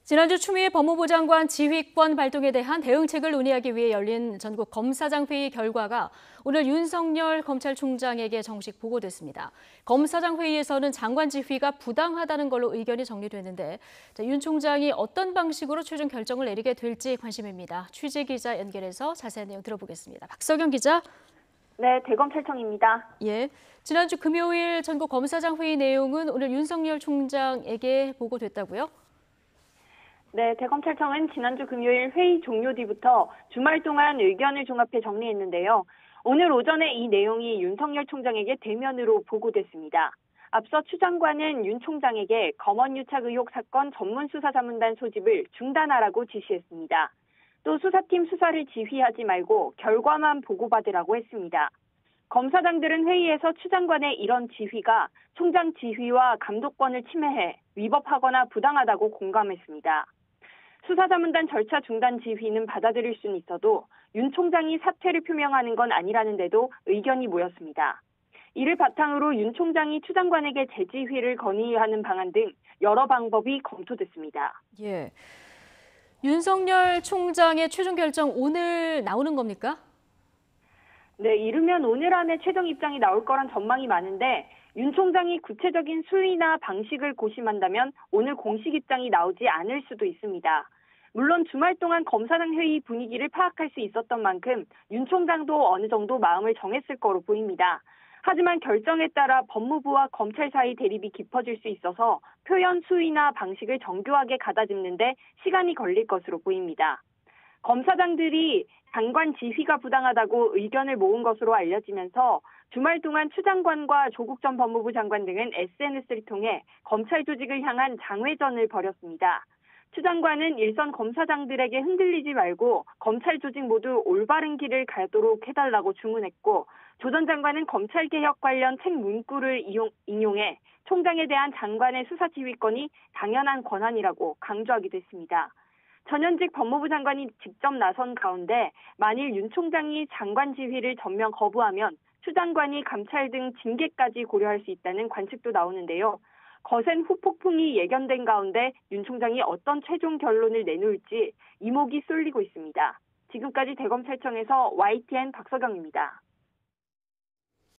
지난주 추미애 법무부 장관 지휘권 발동에 대한 대응책을 논의하기 위해 열린 전국 검사장 회의 결과가 오늘 윤석열 검찰총장에게 정식 보고됐습니다. 검사장 회의에서는 장관 지휘가 부당하다는 걸로 의견이 정리됐는데 윤 총장이 어떤 방식으로 최종 결정을 내리게 될지 관심입니다. 취재 기자 연결해서 자세한 내용 들어보겠습니다. 박석영 기자. 네, 대검찰청입니다. 예, 지난주 금요일 전국 검사장 회의 내용은 오늘 윤석열 총장에게 보고됐다고요? 네, 대검찰청은 지난주 금요일 회의 종료 뒤부터 주말 동안 의견을 종합해 정리했는데요. 오늘 오전에 이 내용이 윤석열 총장에게 대면으로 보고됐습니다. 앞서 추 장관은 윤 총장에게 검언유착 의혹 사건 전문수사자문단 소집을 중단하라고 지시했습니다. 또 수사팀 수사를 지휘하지 말고 결과만 보고받으라고 했습니다. 검사장들은 회의에서 추 장관의 이런 지휘가 총장 지휘와 감독권을 침해해 위법하거나 부당하다고 공감했습니다. 수사자문단 절차 중단 지휘는 받아들일 수는 있어도 윤 총장이 사퇴를 표명하는 건 아니라는 데도 의견이 모였습니다. 이를 바탕으로 윤 총장이 추 장관에게 재지휘를 건의하는 방안 등 여러 방법이 검토됐습니다. 예, 윤석열 총장의 최종 결정 오늘 나오는 겁니까? 네, 이르면 오늘 안에 최종 입장이 나올 거란 전망이 많은데 윤 총장이 구체적인 수위나 방식을 고심한다면 오늘 공식 입장이 나오지 않을 수도 있습니다. 물론 주말 동안 검사장 회의 분위기를 파악할 수 있었던 만큼 윤 총장도 어느 정도 마음을 정했을 거로 보입니다. 하지만 결정에 따라 법무부와 검찰 사이 대립이 깊어질 수 있어서 표현 수위나 방식을 정교하게 가다듬는데 시간이 걸릴 것으로 보입니다. 검사장들이 장관 지휘가 부당하다고 의견을 모은 것으로 알려지면서 주말 동안 추 장관과 조국 전 법무부 장관 등은 SNS를 통해 검찰 조직을 향한 장외전을 벌였습니다. 추 장관은 일선 검사장들에게 흔들리지 말고 검찰 조직 모두 올바른 길을 가도록 해달라고 주문했고 조 전 장관은 검찰개혁 관련 책 문구를 인용해 총장에 대한 장관의 수사지휘권이 당연한 권한이라고 강조하기도 했습니다. 전현직 법무부 장관이 직접 나선 가운데 만일 윤 총장이 장관 지휘를 전면 거부하면 추 장관이 감찰 등 징계까지 고려할 수 있다는 관측도 나오는데요. 거센 후폭풍이 예견된 가운데 윤 총장이 어떤 최종 결론을 내놓을지 이목이 쏠리고 있습니다. 지금까지 대검찰청에서 YTN 박석영입니다.